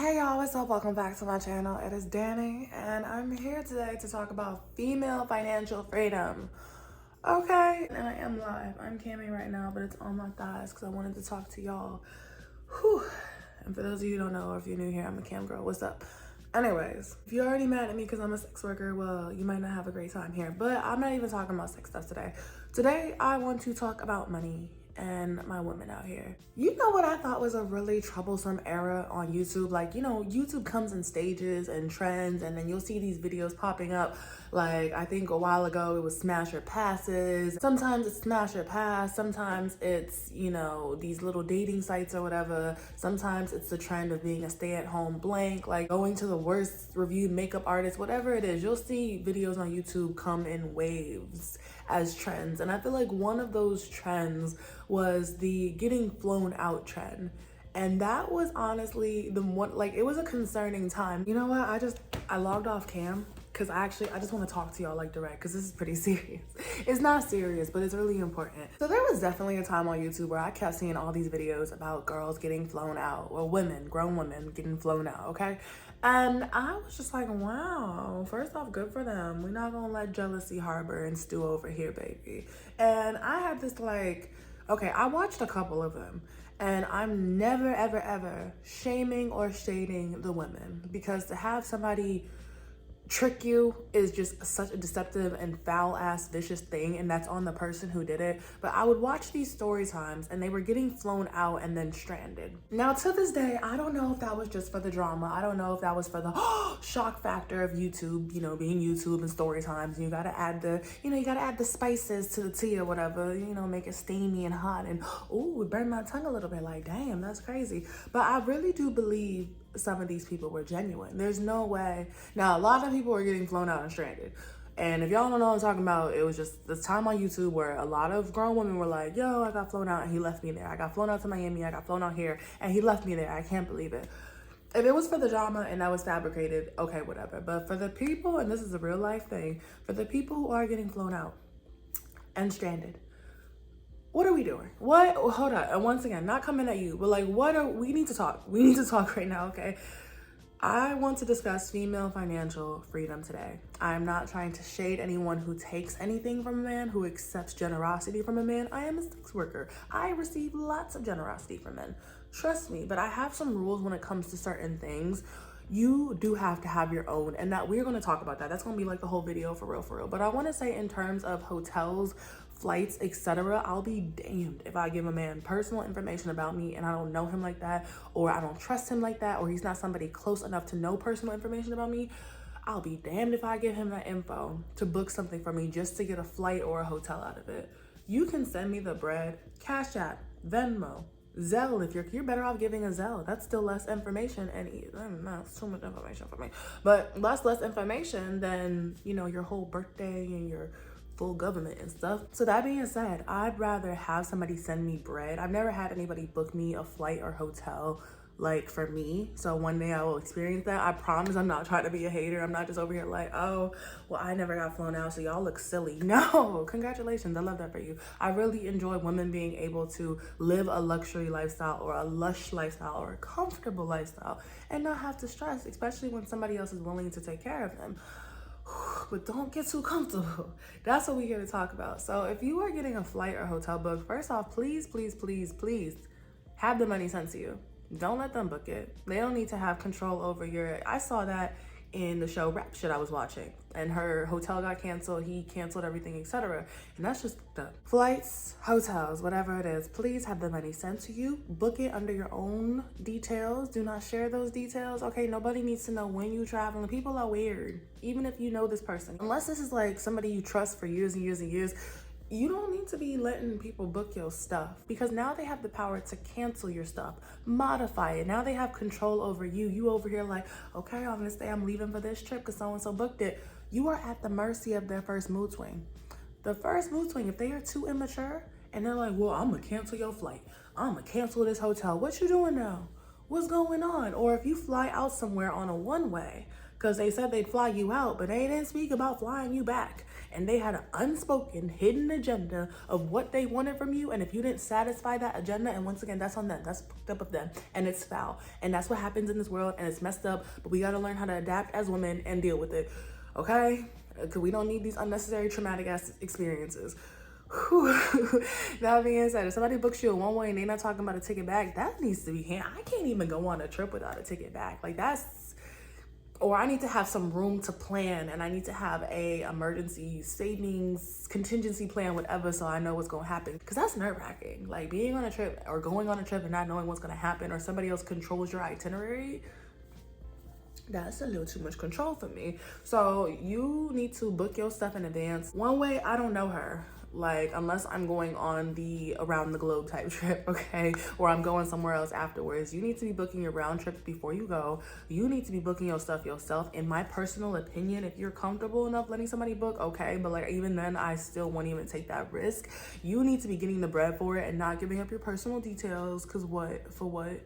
Hey y'all, what's up? Welcome back to my channel. It is Danny, and I'm here today to talk about female financial freedom. Okay, and I am live. I'm camming right now, but it's on my thighs because I wanted to talk to y'all. Whew. And for those of you who don't know, or if you're new here, I'm a cam girl. What's up? Anyways, if you're already mad at me because I'm a sex worker, well, you might not have a great time here. But I'm not even talking about sex stuff today. Today, I want to talk about money and my women out here. You know what I thought was a really troublesome era on YouTube? Like, you know, YouTube comes in stages and trends, and then you'll see these videos popping up. Like, I think a while ago it was smash or passes. Sometimes it's smash or pass. Sometimes it's, you know, these little dating sites or whatever. Sometimes it's the trend of being a stay-at-home blank, like going to the worst reviewed makeup artist, whatever it is. You'll see videos on YouTube come in waves as trends. And I feel like one of those trends was the getting flown out trend. And that was honestly the one, like, it was a concerning time. You know what? I logged off cam because I just want to talk to y'all like direct because this is pretty serious. It's not serious, but it's really important. So there was definitely a time on YouTube where I kept seeing all these videos about girls getting flown out, or women, grown women getting flown out, okay? And I was just like, wow, first off, good for them. We're not gonna let jealousy harbor and stew over here, baby. And I had this like, okay, I watched a couple of them, and I'm never, ever, ever shaming or shading the women, because to have somebody trick you is just such a deceptive and foul ass vicious thing, and that's on the person who did it. But I would watch these story times and they were getting flown out and then stranded. Now to this day, I don't know if that was just for the drama. I don't know if that was for the shock factor of YouTube, you know, being YouTube and story times, and you gotta add the, you know, you gotta add the spices to the tea or whatever, you know, make it steamy and hot, and ooh, it burned my tongue a little bit, like damn, that's crazy. But I really do believe some of these people were genuine. There's no way. Now, a lot of people were getting flown out and stranded. And if y'all don't know what I'm talking about, it was just this time on YouTube where a lot of grown women were like, yo, I got flown out and he left me there. I got flown out to Miami, I got flown out here, and he left me there. I can't believe it. If it was for the drama and that was fabricated, okay, whatever. But for the people, and this is a real life thing, for the people who are getting flown out and stranded, what are we doing? What? Hold on. And once again, not coming at you, but like, we need to talk. We need to talk right now, okay? I want to discuss female financial freedom today. I'm not trying to shade anyone who takes anything from a man, who accepts generosity from a man. I am a sex worker. I receive lots of generosity from men. Trust me, but I have some rules when it comes to certain things. You do have to have your own, and that we're going to talk about that. That's going to be like the whole video for real. But I want to say, in terms of hotels, flights, etc., I'll be damned if I give a man personal information about me and I don't know him like that, or I don't trust him like that, or he's not somebody close enough to know personal information about me. I'll be damned if I give him that info to book something for me just to get a flight or a hotel out of it. You can send me the bread, Cash App, Venmo, Zelle. If you're better off giving a Zelle. That's still less information, and that's too much information for me, but less information than, you know, your whole birthday and your full government and stuff. So that being said, I'd rather have somebody send me bread. I've never had anybody book me a flight or hotel like for me, so one day I will experience that. I promise I'm not trying to be a hater. I'm not just over here like, oh, well, I never got flown out, so y'all look silly. No, congratulations, I love that for you. I really enjoy women being able to live a luxury lifestyle, or a lush lifestyle, or a comfortable lifestyle, and not have to stress, especially when somebody else is willing to take care of them. But don't get too comfortable. That's what we're here to talk about. So if you are getting a flight or hotel booked, first off, please have the money sent to you. Don't let them book it. They don't need to have control over your, I saw that in the show Rap Shit I was watching, and her hotel got canceled, he canceled everything, etc. And that's just the flights, hotels, whatever it is. Please have the money sent to you. Book it under your own details. Do not share those details, okay? Nobody needs to know when you travel, and people are weird, even if you know this person. Unless this is like somebody you trust for years and years and years, you don't need to be letting people book your stuff, because now they have the power to cancel your stuff, modify it. Now they have control over you. You over here like, okay, I'm gonna say I'm leaving for this trip because so-and-so booked it. You are at the mercy of their first mood swing. The first mood swing, if they are too immature and they're like, well, I'm gonna cancel your flight, I'm gonna cancel this hotel. What you doing now? What's going on? Or if you fly out somewhere on a one-way, Because they said they'd fly you out, but they didn't speak about flying you back. And they had an unspoken, hidden agenda of what they wanted from you. And if you didn't satisfy that agenda, and once again, that's on them. That's fucked up of them. And it's foul. And that's what happens in this world. And it's messed up. But we got to learn how to adapt as women and deal with it. Okay? Because we don't need these unnecessary traumatic ass experiences. That being said, if somebody books you a one way and they're not talking about a ticket back, that needs to be handled. I can't even go on a trip without a ticket back. Like that's, or I need to have some room to plan, and I need to have a emergency savings contingency plan, whatever, so I know what's gonna happen. Because that's nerve-wracking. Like being on a trip or going on a trip and not knowing what's gonna happen, or somebody else controls your itinerary. That's a little too much control for me. So you need to book your stuff in advance. One way, I don't know her. Like, unless I'm going on the around the globe type trip, okay? Or I'm going somewhere else afterwards. You need to be booking your round trips before you go. You need to be booking your stuff yourself. In my personal opinion, if you're comfortable enough letting somebody book, okay. But like, even then, I still won't even take that risk. You need to be getting the bread for it and not giving up your personal details. Cause what? For what?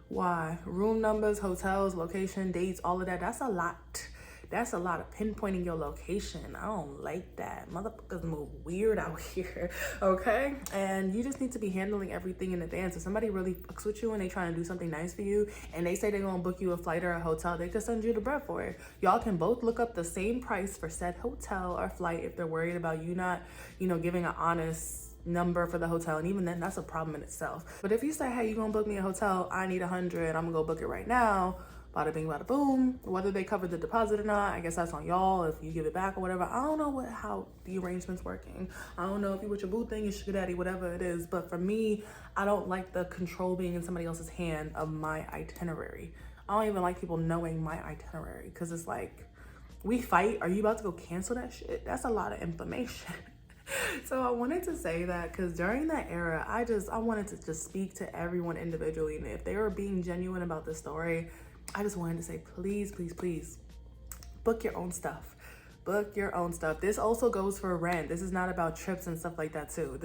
Why? Room numbers, hotels, location, dates, all of that. That's a lot. That's a lot of pinpointing your location. I don't like that. Motherfuckers move weird out here, okay? And you just need to be handling everything in advance. If somebody really fucks with you and they trying to do something nice for you and they say they're gonna book you a flight or a hotel, they could send you the bread for it. Y'all can both look up the same price for said hotel or flight if they're worried about you not, giving an honest number for the hotel. And even then, that's a problem in itself. But if you say, hey, you gonna book me a hotel, I need 100, I'm gonna go book it right now, bada bing, bada boom. Whether they cover the deposit or not, I guess that's on y'all. If you give it back or whatever, I don't know how the arrangement's working. I don't know if you with your boo thing, your sugar daddy, whatever it is. But for me, I don't like the control being in somebody else's hand of my itinerary. I don't even like people knowing my itinerary because it's like, we fight. Are you about to go cancel that shit? That's a lot of information. So I wanted to say that because during that era, I wanted to just speak to everyone individually. And if they were being genuine about the story, I just wanted to say, please, please, please, book your own stuff. Book your own stuff. This also goes for rent. This is not about trips and stuff like that too.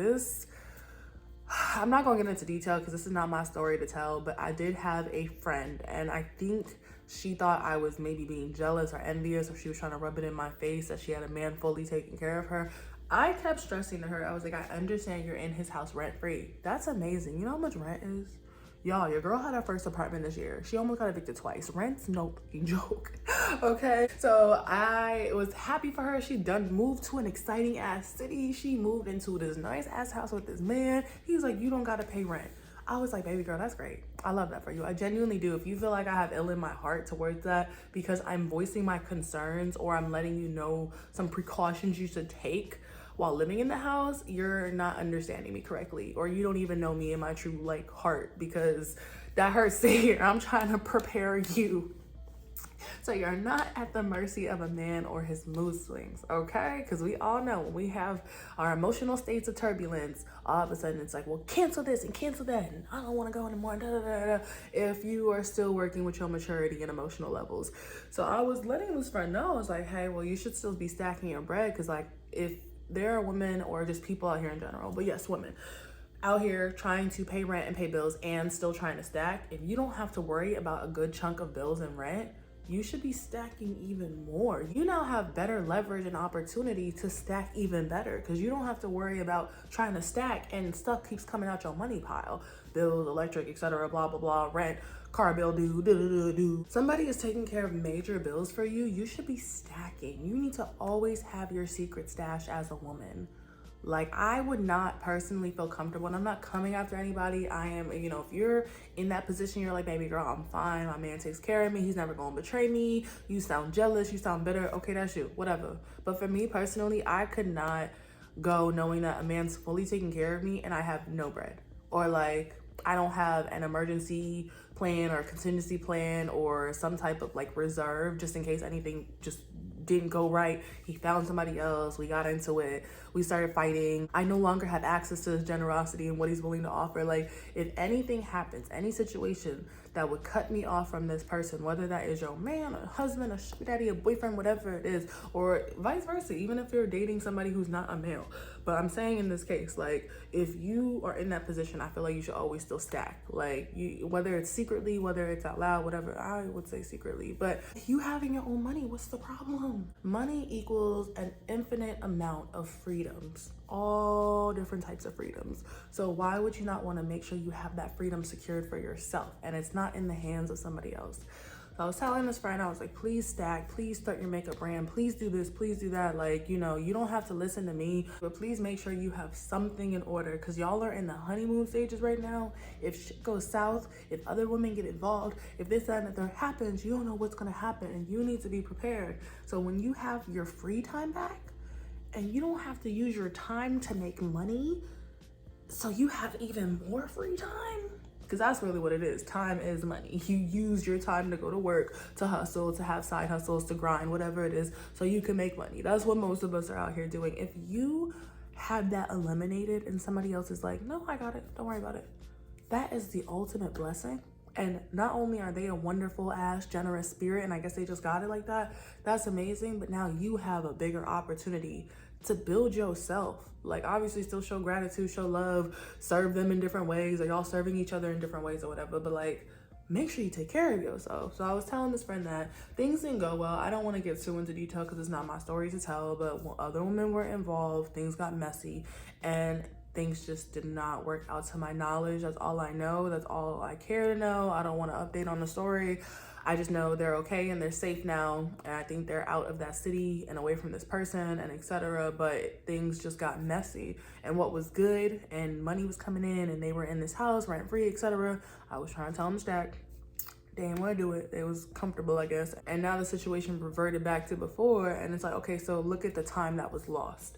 I'm not going to get into detail because this is not my story to tell, but I did have a friend and I think she thought I was maybe being jealous or envious, or she was trying to rub it in my face that she had a man fully taking care of her. I kept stressing to her, I was like, I understand you're in his house rent free. That's amazing. You know how much rent is? Y'all, your girl had her first apartment this year. She almost got evicted twice. Rent's no fucking joke, okay? So I was happy for her. She moved to an exciting ass city. She moved into this nice ass house with this man. He's like, you don't gotta pay rent. I was like, baby girl, that's great. I love that for you. I genuinely do. If you feel like I have ill in my heart towards that because I'm voicing my concerns or I'm letting you know some precautions you should take while living in the house, you're not understanding me correctly, or you don't even know me in my true heart, because that hurts to hear. I'm trying to prepare you so you're not at the mercy of a man or his mood swings, okay? Because we all know when we have our emotional states of turbulence, all of a sudden it's like, well, cancel this and cancel that, and I don't want to go anymore, da, da, da, da, if you are still working with your maturity and emotional levels. So I was letting this friend know, I was like, hey, well, you should still be stacking your bread, because if there are women or just people out here in general, but yes, women out here trying to pay rent and pay bills and still trying to stack, if you don't have to worry about a good chunk of bills and rent, you should be stacking even more. You now have better leverage and opportunity to stack even better, because you don't have to worry about trying to stack and stuff keeps coming out your money pile. Bills, electric, etc., blah, blah, blah, rent, car bill due. Somebody is taking care of major bills for you. You should be stacking. You need to always have your secret stash as a woman. Like, I would not personally feel comfortable, and I'm not coming after anybody. I am, if you're in that position, you're like, baby girl, I'm fine. My man takes care of me. He's never going to betray me. You sound jealous. You sound bitter. Okay, that's you, whatever. But for me personally, I could not go knowing that a man's fully taking care of me and I have no bread, or I don't have an emergency plan or contingency plan or some type of reserve just in case anything just didn't go right. He found somebody else. We got into it. We started fighting. I no longer have access to his generosity and what he's willing to offer. If anything happens, any situation that would cut me off from this person, whether that is your man, a husband, a sugar daddy, a boyfriend, whatever it is, or vice versa, even if you're dating somebody who's not a male. But I'm saying in this case, like, if you are in that position, I feel like you should always still stack. Like, you, whether it's secretly, whether it's out loud, whatever, I would say secretly. But you having your own money, what's the problem? Money equals an infinite amount of freedoms, all different types of freedoms. So why would you not want to make sure you have that freedom secured for yourself and it's not in the hands of somebody else? So I was telling this friend, I was like, please stack, please start your makeup brand, please do this, please do that. Like, you know, you don't have to listen to me, but please make sure you have something in order, because y'all are in the honeymoon stages right now. If shit goes south, if other women get involved, if this, that, and the third happens, you don't know what's gonna happen and you need to be prepared. So when you have your free time back and you don't have to use your time to make money, so you have even more free time, because that's really what it is. Time is money. You use your time to go to work, to hustle, to have side hustles, to grind, whatever it is, so you can make money. That's what most of us are out here doing. If you have that eliminated and somebody else is like, no, I got it, don't worry about it, that is the ultimate blessing. And not only are they a wonderful ass, generous spirit, and I guess they just got it like that, that's amazing, but now you have a bigger opportunity to build yourself. Like, obviously still show gratitude, show love, serve them in different ways, or y'all serving each other in different ways or whatever, but like, make sure you take care of yourself. So I was telling this friend that things didn't go well. I don't want to get too into detail because it's not my story to tell, but when other women were involved, things got messy and things just did not work out to my knowledge. That's all I know. That's all I care to know. I don't want to update on the story. I just know they're okay and they're safe now. And I think they're out of that city and away from this person and etc. But things just got messy. And what was good and money was coming in and they were in this house rent free, etc. I was trying to tell them to stack. They didn't want to do it. It was comfortable, I guess. And now the situation reverted back to before. And it's like, okay, so look at the time that was lost.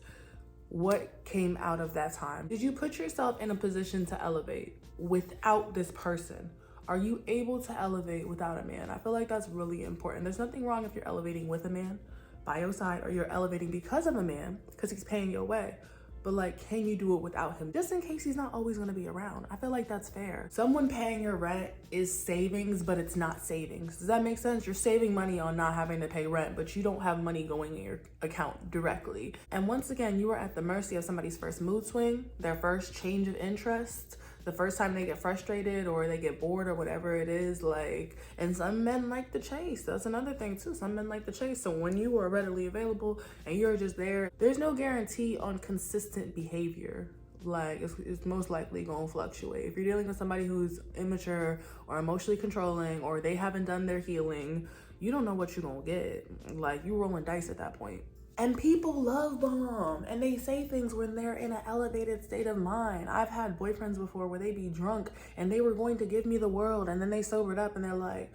What came out of that time? Did you put yourself in a position to elevate without this person? Are you able to elevate without a man? I feel like that's really important. There's nothing wrong if you're elevating with a man by your side, or you're elevating because of a man, because he's paying your way. But like, can you do it without him? Just in case he's not always gonna be around. I feel like that's fair. Someone paying your rent is savings, but it's not savings. Does that make sense? You're saving money on not having to pay rent, but you don't have money going in your account directly. And once again, you are at the mercy of somebody's first mood swing, their first change of interest, the first time they get frustrated or they get bored or whatever it is, like, and some men like the chase. That's another thing too. Some men like the chase. So when you are readily available and you're just there, there's no guarantee on consistent behavior. Like, it's most likely gonna fluctuate. If you're dealing with somebody who's immature or emotionally controlling, or they haven't done their healing, you don't know what you're gonna get. Like, you rolling dice at that point. And people love bomb, and they say things when they're in an elevated state of mind. I've had boyfriends before where they be drunk and they were going to give me the world, and then they sobered up and they're like,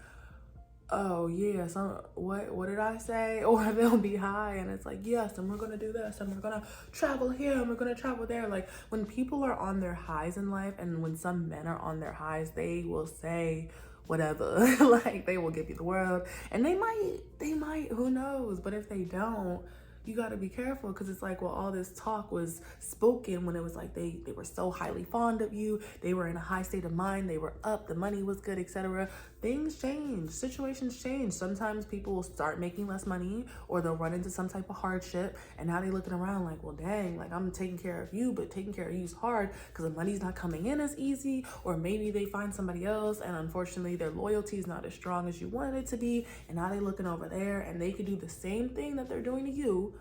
oh yeah, so what did I say? Or they'll be high and it's like, yes, and we're gonna do this, and we're gonna travel here, and we're gonna travel there. Like, when people are on their highs in life, and when some men are on their highs, they will say whatever. Like, they will give you the world, and they might, who knows? But if they don't, you got to be careful, because it's like, well, all this talk was spoken when it was like they were so highly fond of you, they were in a high state of mind, they were up, the money was good, etc. Things change, situations change. Sometimes people will start making less money, or they'll run into some type of hardship, and now they're looking around like, well, dang, like, I'm taking care of you, but taking care of you is hard because the money's not coming in as easy. Or maybe they find somebody else and unfortunately their loyalty is not as strong as you wanted it to be, and now they're looking over there and they could do the same thing that they're doing to you,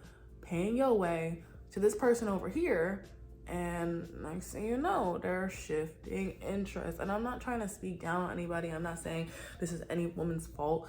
paying your way, to this person over here, and next thing you know, they're shifting interest. And I'm not trying to speak down on anybody. I'm not saying this is any woman's fault.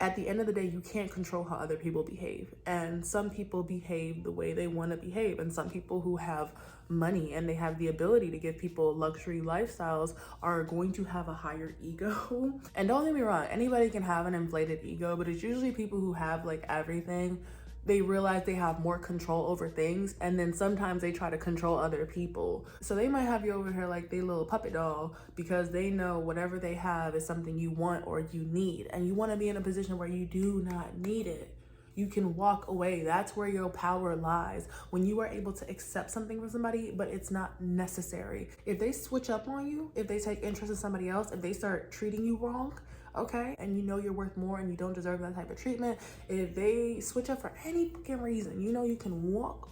At the end of the day, you can't control how other people behave. And some people behave the way they want to behave. And some people who have money and they have the ability to give people luxury lifestyles are going to have a higher ego. And don't get me wrong, anybody can have an inflated ego, but it's usually people who have like everything. They realize they have more control over things, and then sometimes they try to control other people. So they might have you over here like they little puppet doll, because they know whatever they have is something you want or you need, and you want to be in a position where you do not need it. You can walk away. That's where your power lies. When you are able to accept something from somebody, but it's not necessary. If they switch up on you, if they take interest in somebody else, if they start treating you wrong, okay, and you know you're worth more and you don't deserve that type of treatment, if they switch up for any fucking reason, you know you can walk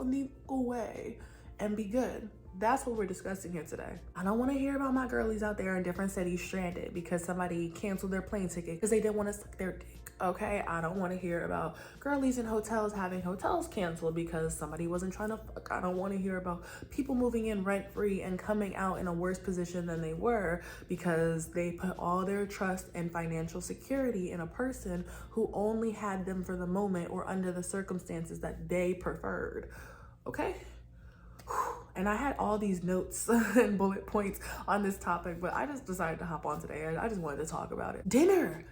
away and be good. That's what we're discussing here today. I don't want to hear about my girlies out there in different cities stranded because somebody canceled their plane ticket because they didn't want to suck their dick, okay? I don't want to hear about girlies in hotels having hotels canceled because somebody wasn't trying to fuck. I don't want to hear about people moving in rent-free and coming out in a worse position than they were because they put all their trust and financial security in a person who only had them for the moment or under the circumstances that they preferred, okay? And I had all these notes and bullet points on this topic, but I just decided to hop on today and I just wanted to talk about it. Dinner.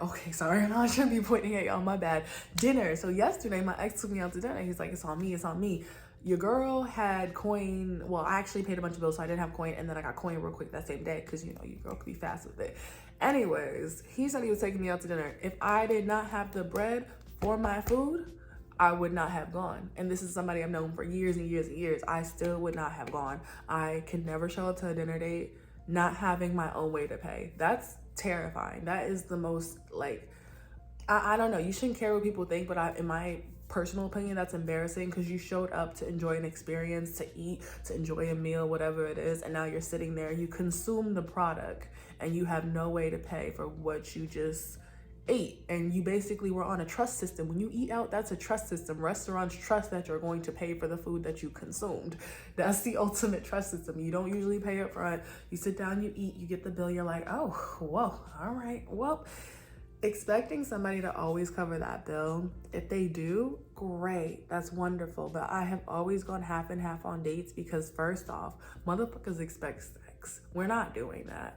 Okay, sorry, I shouldn't be pointing at y'all, my bad. Dinner. So yesterday, my ex took me out to dinner. He's like, it's on me. Your girl had coin. Well, I actually paid a bunch of bills, so I didn't have coin, and then I got coin real quick that same day because, you know, your girl could be fast with it. Anyways, he said he was taking me out to dinner. If I did not have the bread for my food, I would not have gone. And this is somebody I've known for years and years and years. I still would not have gone. I can never show up to a dinner date not having my own way to pay. That's terrifying. That is the most, like, I don't know. You shouldn't care what people think, but in my personal opinion, that's embarrassing because you showed up to enjoy an experience, to eat, to enjoy a meal, whatever it is, and now you're sitting there, you consume the product, and you have no way to pay for what you just ate, and you basically were on a trust system. When you eat out, that's a trust system. Restaurants trust that you're going to pay for the food that you consumed. That's the ultimate trust system. You don't usually pay up front. You sit down, you eat, you get the bill, you're like, oh, whoa, all right, well, expecting somebody to always cover that bill. If they do, great, that's wonderful. But I have always gone half and half on dates because first off, motherfuckers expect sex. We're not doing that.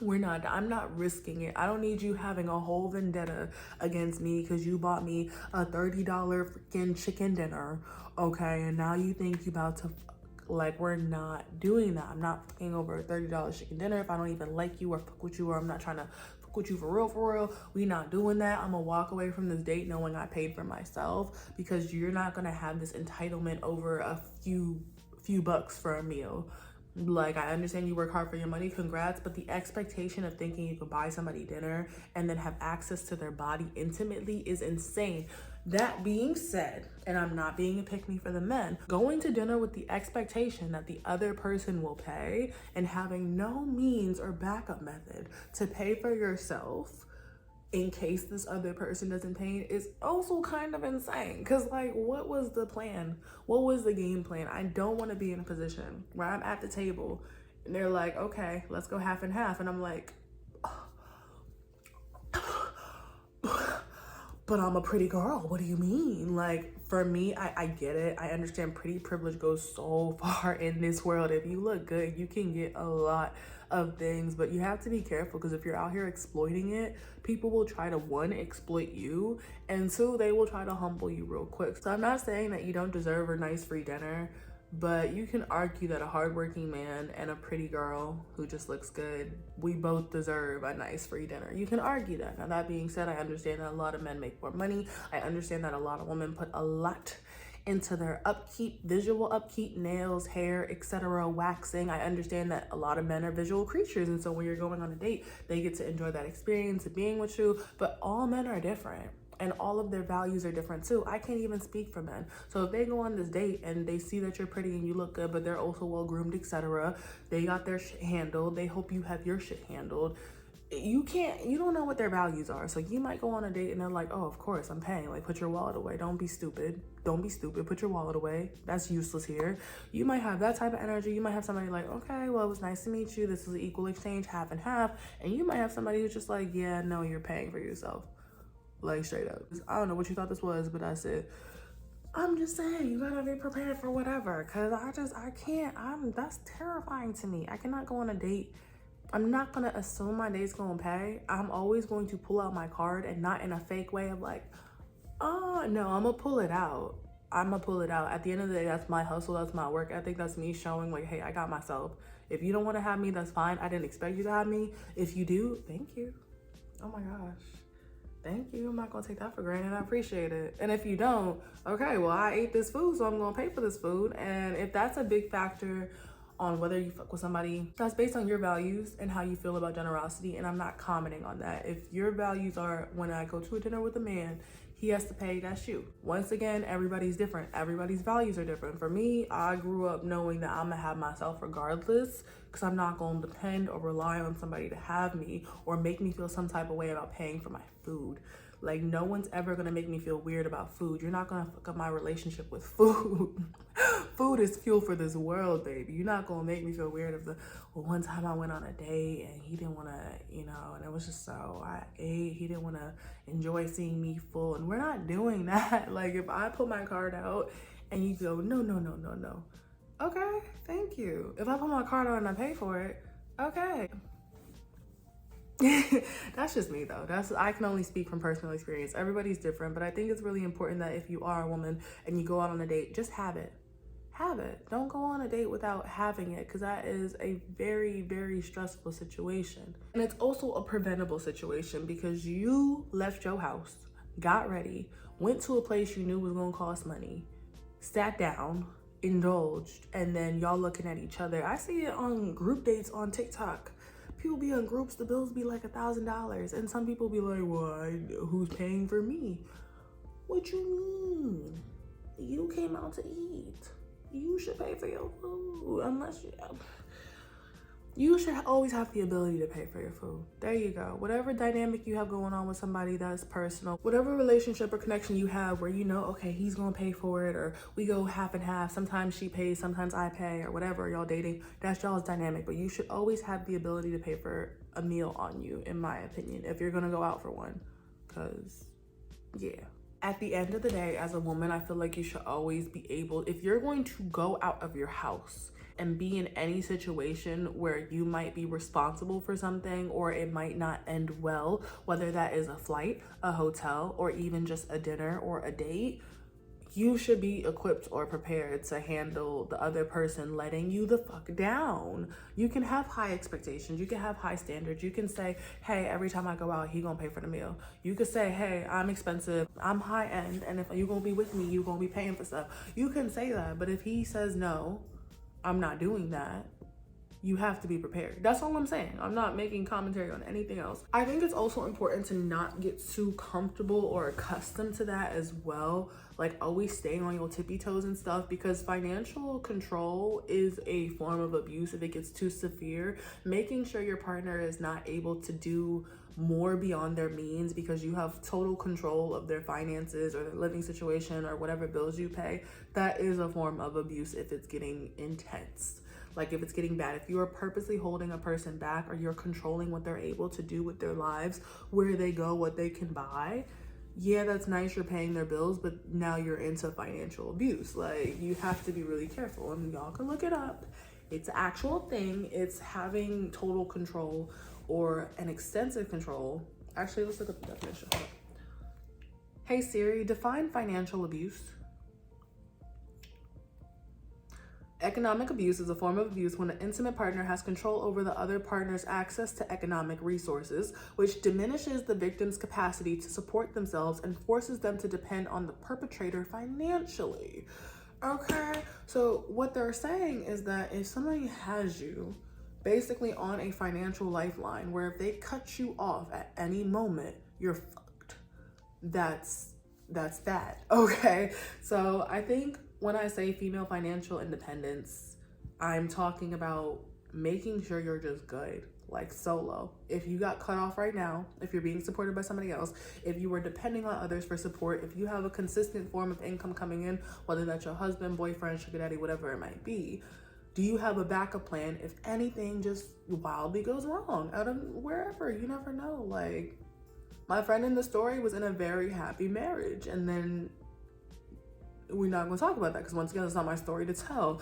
I'm not risking it. I don't need you having a whole vendetta against me because you bought me a $30 freaking chicken dinner, okay? And now you think you about to fuck. Like, we're not doing that. I'm not fucking over a $30 chicken dinner if I don't even like you or fuck with you, or I'm not trying to fuck with you for real. We not doing that. I'm gonna walk away from this date knowing I paid for myself because you're not gonna have this entitlement over a few bucks for a meal. Like, I understand you work hard for your money, congrats, but the expectation of thinking you could buy somebody dinner and then have access to their body intimately is insane. That being said, and I'm not being a pick-me for the men, going to dinner with the expectation that the other person will pay and having no means or backup method to pay for yourself in case this other person doesn't pay is also kind of insane. Because, like, what was the plan? What was the game plan? I don't want to be in a position where I'm at the table and they're like, okay, let's go half and half. And I'm like, but I'm a pretty girl. What do you mean? Like, for me, I get it. I understand pretty privilege goes so far in this world. If you look good, you can get a lot of things, but you have to be careful because if you're out here exploiting it, people will try to, one, exploit you, and two, they will try to humble you real quick. So I'm not saying that you don't deserve a nice free dinner, but you can argue that a hardworking man and a pretty girl who just looks good, we both deserve a nice free dinner. You can argue that. Now, that being said, I understand that a lot of men make more money. I understand that a lot of women put a lot into their upkeep, visual upkeep, nails, hair, etc., waxing. I understand that a lot of men are visual creatures, and so when you're going on a date, they get to enjoy that experience of being with you, but all men are different. And all of their values are different too. I can't even speak for men. So if they go on this date and they see that you're pretty and you look good, but they're also well groomed, etc., they got their shit handled, they hope you have your shit handled. You don't know what their values are. So you might go on a date and they're like, oh, of course, I'm paying. Like, put your wallet away. Don't be stupid. Put your wallet away. That's useless here. You might have that type of energy. You might have somebody like, okay, well, it was nice to meet you. This is an equal exchange, half and half. And you might have somebody who's just like, yeah, no, you're paying for yourself. Like, straight up. I don't know what you thought this was, but that's it. I'm just saying, you gotta be prepared for whatever. Cause that's terrifying to me. I cannot go on a date. I'm not gonna assume my date's gonna pay. I'm always going to pull out my card, and not in a fake way of like, oh, no, I'm gonna pull it out. At the end of the day, that's my hustle, that's my work ethic, that's me showing like, hey, I got myself. If you don't wanna have me, that's fine. I didn't expect you to have me. If you do, thank you. Oh my gosh. thank you. I'm not gonna take that for granted. I appreciate it. And if you don't, okay, well, I ate this food, so I'm gonna pay for this food. And if that's a big factor on whether you fuck with somebody, that's based on your values and how you feel about generosity. And I'm not commenting on that. If your values are, when I go to a dinner with a man, he has to pay, that's you. Once again, everybody's different. Everybody's values are different. For me, I grew up knowing that I'm gonna have myself regardless, because I'm not gonna depend or rely on somebody to have me or make me feel some type of way about paying for my food. Like, no one's ever gonna make me feel weird about food. You're not gonna fuck up my relationship with food. Food is fuel for this world, baby. You're not gonna make me feel weird if one time I went on a date and he didn't wanna, and it was just so I ate, he didn't wanna enjoy seeing me full. And we're not doing that. Like, if I put my card out and you go, no, no, no, no, no. Okay, thank you. If I put my card out and I pay for it, okay. That's just me though. I can only speak from personal experience. Everybody's different, but I think it's really important that if you are a woman and you go out on a date, just have it. Have it. Don't go on a date without having it, because that is a very, very stressful situation. And it's also a preventable situation because you left your house, got ready, went to a place you knew was going to cost money, sat down, indulged, and then y'all looking at each other. I see it on group dates on TikTok. People be in groups, the bills be like $1,000, and some people be like, well, who's paying for me? What you mean? You came out to eat. You should pay for your food, unless you should always have the ability to pay for your food. There you go. Whatever dynamic you have going on with somebody that's personal, whatever relationship or connection you have where okay, he's gonna pay for it, or we go half and half. Sometimes she pays, sometimes I pay, or whatever, y'all dating, that's y'all's dynamic. But you should always have the ability to pay for a meal on you, in my opinion, if you're gonna go out for one. Because, yeah. At the end of the day, as a woman, I feel like you should always be able, if you're going to go out of your house and be in any situation where you might be responsible for something or it might not end well, whether that is a flight, a hotel, or even just a dinner or a date, you should be equipped or prepared to handle the other person letting you the fuck down. You can have high expectations. You can have high standards. You can say, hey, every time I go out, he gonna pay for the meal. You could say, hey, I'm expensive, I'm high end, and if you gonna be with me, you gonna be paying for stuff. You can say that, but if he says, no, I'm not doing that, you have to be prepared. That's all I'm saying. I'm not making commentary on anything else. I think it's also important to not get too comfortable or accustomed to that as well. Like, always staying on your tippy toes and stuff, because financial control is a form of abuse if it gets too severe. Making sure your partner is not able to do more beyond their means because you have total control of their finances or their living situation or whatever bills you pay, that is a form of abuse if it's getting intense. Like, if it's getting bad, if you are purposely holding a person back or you're controlling what they're able to do with their lives, where they go, what they can buy, yeah, that's nice, you're paying their bills, but now you're into financial abuse. Like, you have to be really careful, and y'all can look it up. It's an actual thing. It's having total control or an extensive control. Actually, let's look up the definition. Hey Siri, define financial abuse. Economic abuse is a form of abuse when an intimate partner has control over the other partner's access to economic resources, which diminishes the victim's capacity to support themselves and forces them to depend on the perpetrator financially. Okay, so what they're saying is that if somebody has you basically on a financial lifeline where if they cut you off at any moment, you're fucked. That's that, okay? So I think when I say female financial independence, I'm talking about making sure you're just good, like solo. If you got cut off right now, if you're being supported by somebody else, if you were depending on others for support, if you have a consistent form of income coming in, whether that's your husband, boyfriend, sugar daddy, whatever it might be, do you have a backup plan if anything just wildly goes wrong out of wherever? You never know. Like, my friend in the story was in a very happy marriage, and then we're not going to talk about that because once again, it's not my story to tell.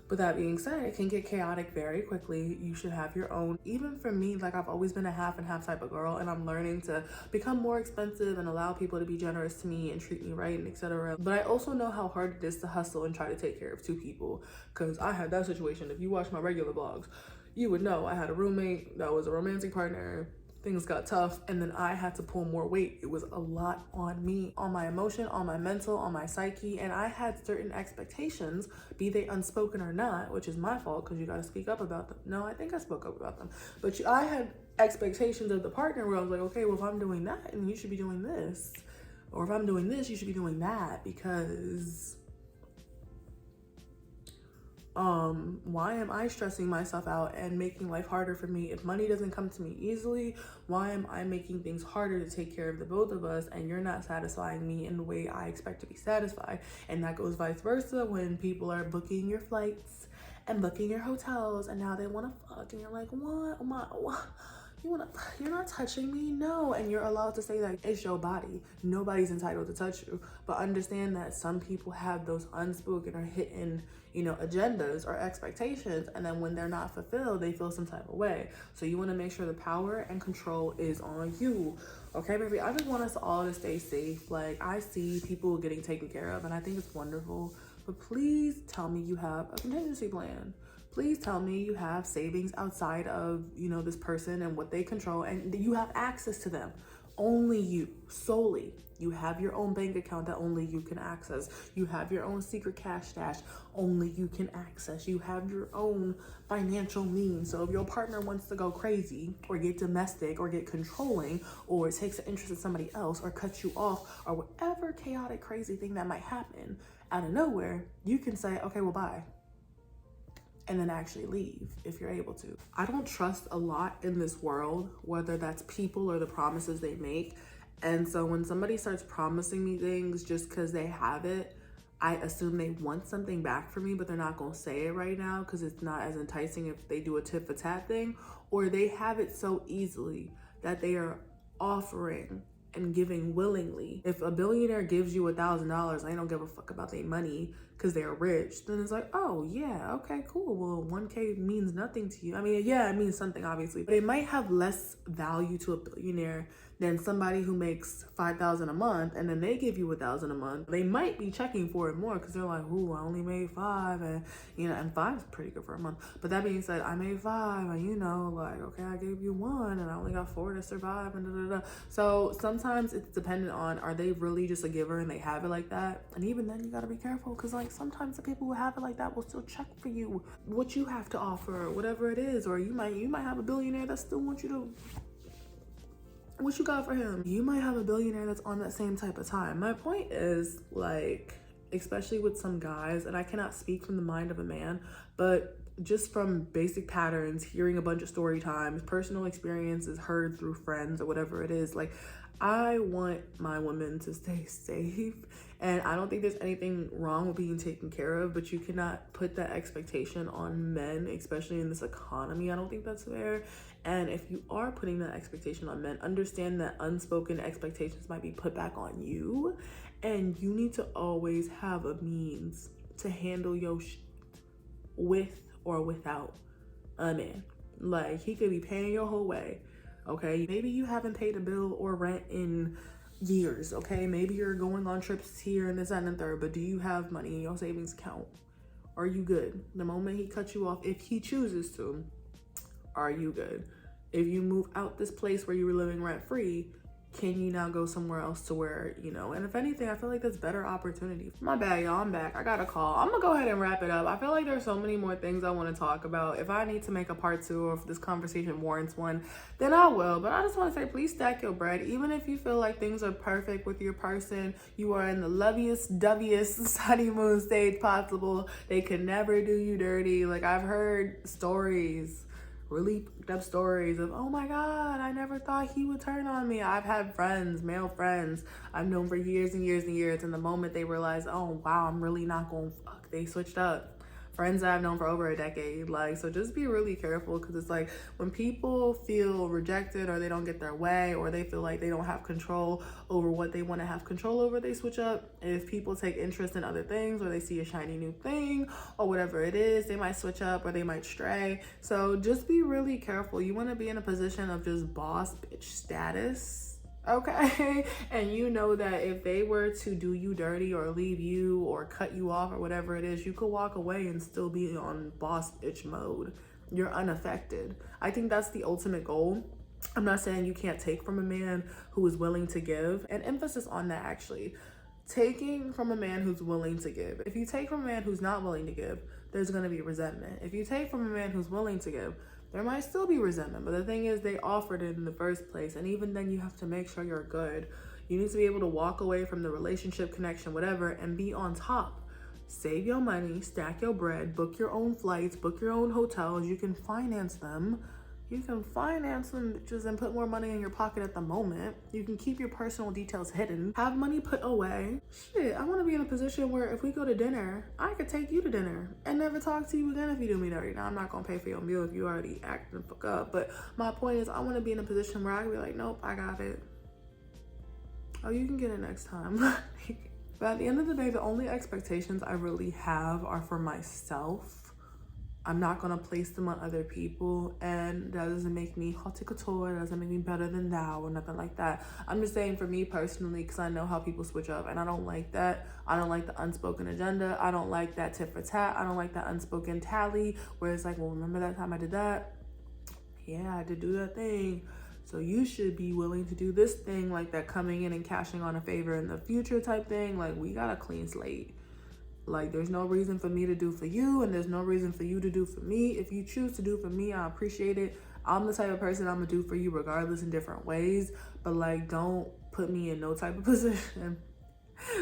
But that being said, it can get chaotic very quickly. You should have your own. Even for me, like, I've always been a half and half type of girl, and I'm learning to become more expensive and allow people to be generous to me and treat me right and etc. But I also know how hard it is to hustle and try to take care of two people, because I had that situation. If you watch my regular vlogs, you would know I had a roommate that was a romantic partner, things got tough and then I had to pull more weight. It was a lot on me, on my emotion, on my mental, on my psyche, and I had certain expectations, be they unspoken or not, which is my fault because you got to speak up about them. No, I think I spoke up about them, but I had expectations of the partner where I was like, okay, well, if I'm doing that, and you should be doing this, or if I'm doing this, you should be doing that, because why am I stressing myself out and making life harder for me? If money doesn't come to me easily, why am I making things harder to take care of the both of us, and you're not satisfying me in the way I expect to be satisfied? And that goes vice versa when people are booking your flights and booking your hotels, and now they want to fuck, and you're like, what? You're not touching me? No. And you're allowed to say that it's your body. Nobody's entitled to touch you. But understand that some people have those unspoken or hidden, agendas or expectations. And then when they're not fulfilled, they feel some type of way. So you want to make sure the power and control is on you. Okay, baby? I just want us all to stay safe. Like, I see people getting taken care of, and I think it's wonderful. But please tell me you have a contingency plan. Please tell me you have savings outside of, this person and what they control, and you have access to them. Only you, solely. You have your own bank account that only you can access. You have your own secret cash stash, only you can access. You have your own financial means. So if your partner wants to go crazy or get domestic or get controlling or takes an interest in somebody else or cuts you off or whatever chaotic, crazy thing that might happen out of nowhere, you can say, okay, well, bye. And then actually leave if you're able to. I don't trust a lot in this world, whether that's people or the promises they make. And so when somebody starts promising me things just because they have it, I assume they want something back from me, but they're not gonna say it right now because it's not as enticing if they do a tit for tat thing, or they have it so easily that they are offering and giving willingly. If a billionaire gives you $1,000, they don't give a fuck about their money because they're rich, then it's like, oh yeah, okay, cool. Well, 1K means nothing to you. I mean, yeah, it means something obviously, but it might have less value to a billionaire than somebody who makes $5,000 a month and then they give you $1,000 a month. They might be checking for it more because they're like, ooh, I only made $5, and and $5 is pretty good for a month. But that being said, I made $5, and like, okay, I gave you $1 and I only got $4 to survive, and da da da. So sometimes it's dependent on, are they really just a giver and they have it like that? And even then you gotta be careful, because like sometimes the people who have it like that will still check for you what you have to offer, whatever it is. Or you might have a billionaire that still wants you to, what you got for him? You might have a billionaire that's on that same type of time. My point is, like, especially with some guys, and I cannot speak from the mind of a man, but just from basic patterns, hearing a bunch of story times, personal experiences heard through friends or whatever it is, like, I want my women to stay safe, and I don't think there's anything wrong with being taken care of, but you cannot put that expectation on men, especially in this economy. I don't think that's fair. And if you are putting that expectation on men, understand that unspoken expectations might be put back on you, and you need to always have a means to handle your with or without a man. Like, he could be paying your whole way. Okay, maybe you haven't paid a bill or rent in years. Okay, maybe you're going on trips here and this and the third, but do you have money in your savings account? Are you good? The moment he cuts you off, if he chooses to, are you good? If you move out this place where you were living rent free, can you now go somewhere else to where, and if anything, I feel like there's better opportunity. My bad, y'all, I'm back. I got a call. I'm gonna go ahead and wrap it up. I feel like there's so many more things I want to talk about. If I need to make a part 2, or if this conversation warrants one, then I will. But I just want to say, please stack your bread. Even if you feel like things are perfect with your person, you are in the loveliest, doviest honeymoon stage possible. They could never do you dirty. Like, I've heard stories, really fucked up stories of, oh my God, I never thought he would turn on me. I've had friends, male friends I've known for years and years and years, and the moment they realized, oh wow, I'm really not gonna fuck, they switched up. Friends that I've known for over a decade. Like, so just be really careful, because it's like when people feel rejected or they don't get their way or they feel like they don't have control over what they want to have control over, they switch up. If people take interest in other things or they see a shiny new thing or whatever it is, they might switch up or they might stray. So just be really careful. You want to be in a position of just boss bitch status. Okay, and you know that if they were to do you dirty or leave you or cut you off or whatever it is, you could walk away and still be on boss bitch mode. You're unaffected. I think that's the ultimate goal. I'm not saying you can't take from a man who is willing to give, and emphasis on that actually. Taking from a man who's willing to give. If you take from a man who's not willing to give, there's going to be resentment. If you take from a man who's willing to give, there might still be resentment. But the thing is, they offered it in the first place. And even then, you have to make sure you're good. You need to be able to walk away from the relationship, connection, whatever, and be on top. Save your money, stack your bread, book your own flights, book your own hotels. You can finance them. You can finance them bitches and put more money in your pocket at the moment. You can keep your personal details hidden. Have money put away. Shit, I want to be in a position where if we go to dinner, I could take you to dinner and never talk to you again if you do me dirty. Now, I'm not going to pay for your meal if you already acting the fuck up. But my point is, I want to be in a position where I can be like, nope, I got it. Oh, you can get it next time. But at the end of the day, the only expectations I really have are for myself. I'm not gonna place them on other people, and that doesn't make me haute couture, that doesn't make me better than thou or nothing like that. I'm just saying for me personally, because I know how people switch up, and I don't like that. I don't like the unspoken agenda. I don't like that tit for tat. I don't like that unspoken tally where it's like, well, remember that time I did that? Yeah, I did do that thing. So you should be willing to do this thing, like that coming in and cashing on a favor in the future type thing. Like, we got a clean slate. Like, there's no reason for me to do for you, and there's no reason for you to do for me. If you choose to do for me, I appreciate it. I'm the type of person I'm gonna do for you regardless in different ways. But like, don't put me in no type of position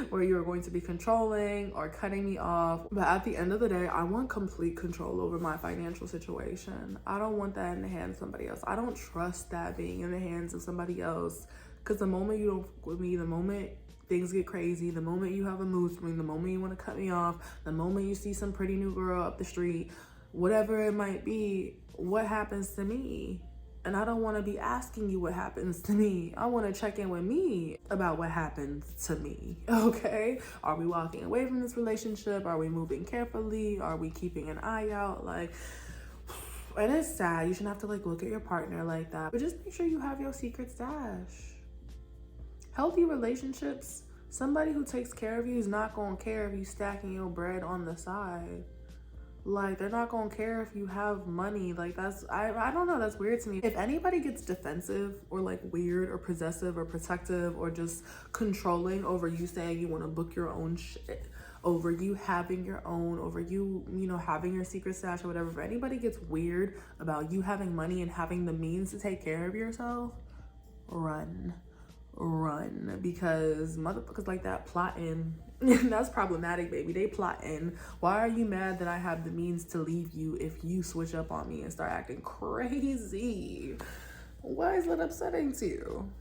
where you're going to be controlling or cutting me off. But at the end of the day, I want complete control over my financial situation. I don't want that in the hands of somebody else. I don't trust that being in the hands of somebody else. Because the moment you don't fuck with me, the moment things get crazy, the moment you have a mood swing, the moment you want to cut me off, the moment you see some pretty new girl up the street, whatever it might be, what happens to me? And I don't want to be asking you what happens to me. I want to check in with me about what happens to me, okay? Are we walking away from this relationship? Are we moving carefully? Are we keeping an eye out? Like, and it's sad. You shouldn't have to like look at your partner like that. But just make sure you have your secret stash. Healthy relationships, somebody who takes care of you is not gonna care if you stacking your bread on the side. Like, they're not gonna care if you have money. Like, that's, I don't know, that's weird to me. If anybody gets defensive or like weird or possessive or protective or just controlling over you saying you wanna book your own shit, over you having your own, over you, you know, having your secret stash or whatever, if anybody gets weird about you having money and having the means to take care of yourself, run, because motherfuckers like that plotting. That's problematic, baby. They plotting. Why are you mad that I have the means to leave you if you switch up on me and start acting crazy? Why is that upsetting to you?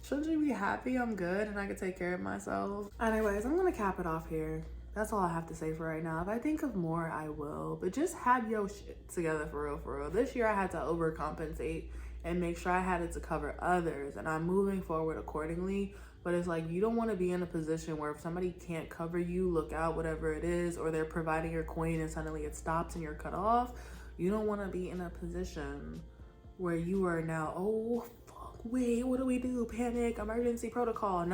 Shouldn't you be happy I'm good and I can take care of myself? Anyways, I'm gonna cap it off here. That's all I have to say for right now. If I think of more, I will. But just have your shit together for real, for real. This year I had to overcompensate and make sure I had it to cover others, and I'm moving forward accordingly. But it's like, you don't want to be in a position where if somebody can't cover you, look out, whatever it is, or they're providing your coin and suddenly it stops and you're cut off. You don't want to be in a position where you are now, oh fuck, wait, what do we do? Panic, emergency protocol.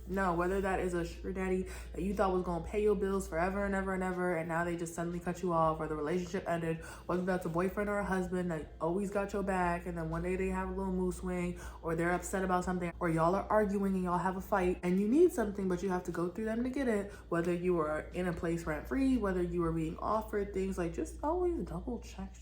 No, whether that is a sugar daddy that you thought was gonna pay your bills forever and ever and ever, and now they just suddenly cut you off, or the relationship ended, whether that's a boyfriend or a husband that always got your back and then one day they have a little mood swing, or they're upset about something, or y'all are arguing and y'all have a fight and you need something but you have to go through them to get it, whether you are in a place rent free, whether you are being offered things, like, just always double check.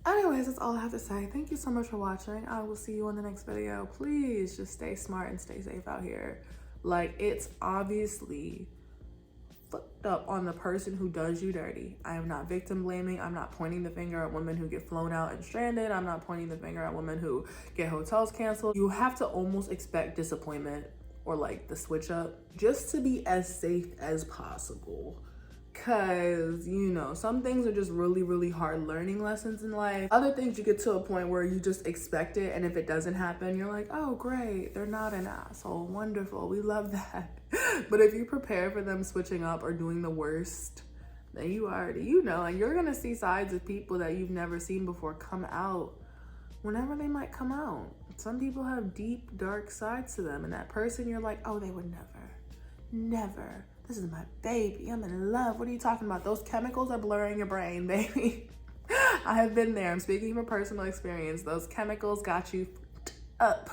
Anyways, that's all I have to say. Thank you so much for watching. I will see you on the next video. Please just stay smart and stay safe out here. Like, it's obviously fucked up on the person who does you dirty. I am not victim blaming. I'm not pointing the finger at women who get flown out and stranded. I'm not pointing the finger at women who get hotels canceled. You have to almost expect disappointment or like the switch up just to be as safe as possible. Cause, you know, some things are just really, really hard learning lessons in life. Other things you get to a point where you just expect it, and if it doesn't happen, you're like, oh great, they're not an asshole, wonderful, we love that. But if you prepare for them switching up or doing the worst, then you already, you know, and you're gonna see sides of people that you've never seen before come out whenever they might come out. Some people have deep, dark sides to them, and that person you're like, oh, they would never. This is my baby. I'm in love. What are you talking about? Those chemicals are blurring your brain, baby. I have been there. I'm speaking from personal experience. Those chemicals got you up.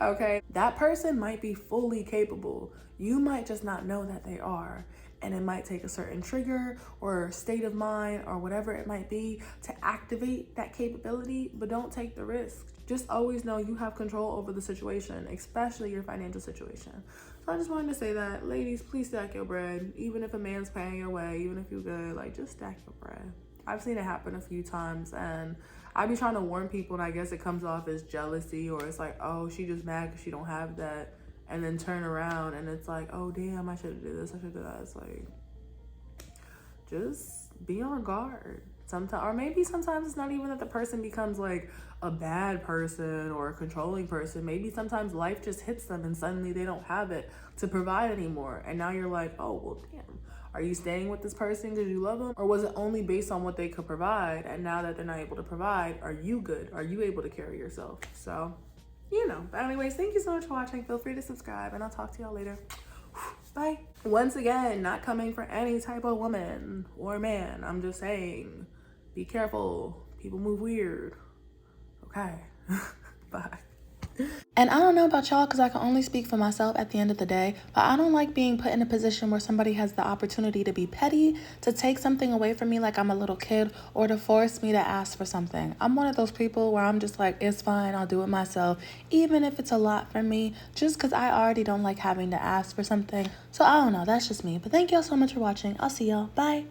Okay? That person might be fully capable. You might just not know that they are. And it might take a certain trigger or state of mind or whatever it might be to activate that capability, but don't take the risk. Just always know you have control over the situation, especially your financial situation. So I just wanted to say that, ladies, please stack your bread. Even if a man's paying your way, even if you're good, like, just stack your bread. I've seen it happen a few times, and I be trying to warn people, and I guess it comes off as jealousy, or it's like, oh, she just mad because she don't have that, and then turn around and it's like, oh damn, I should have did this, I should have did that. It's like, just be on guard. Sometimes, or maybe sometimes it's not even that the person becomes like a bad person or a controlling person. Maybe sometimes life just hits them and suddenly they don't have it to provide anymore, and now you're like, oh well, damn, are you staying with this person because you love them, or was it only based on what they could provide, and now that they're not able to provide, are you good? Are you able to carry yourself? So, you know. But anyways, thank you so much for watching. Feel free to subscribe, and I'll talk to y'all later. Bye. Once again, not coming for any type of woman or man. I'm just saying, be careful. People move weird. Okay. Bye. And I don't know about y'all, because I can only speak for myself at the end of the day, but I don't like being put in a position where somebody has the opportunity to be petty, to take something away from me like I'm a little kid, or to force me to ask for something. I'm one of those people where I'm just like, it's fine, I'll do it myself, even if it's a lot for me, just because I already don't like having to ask for something. So I don't know, that's just me. But thank y'all so much for watching. I'll see y'all. Bye.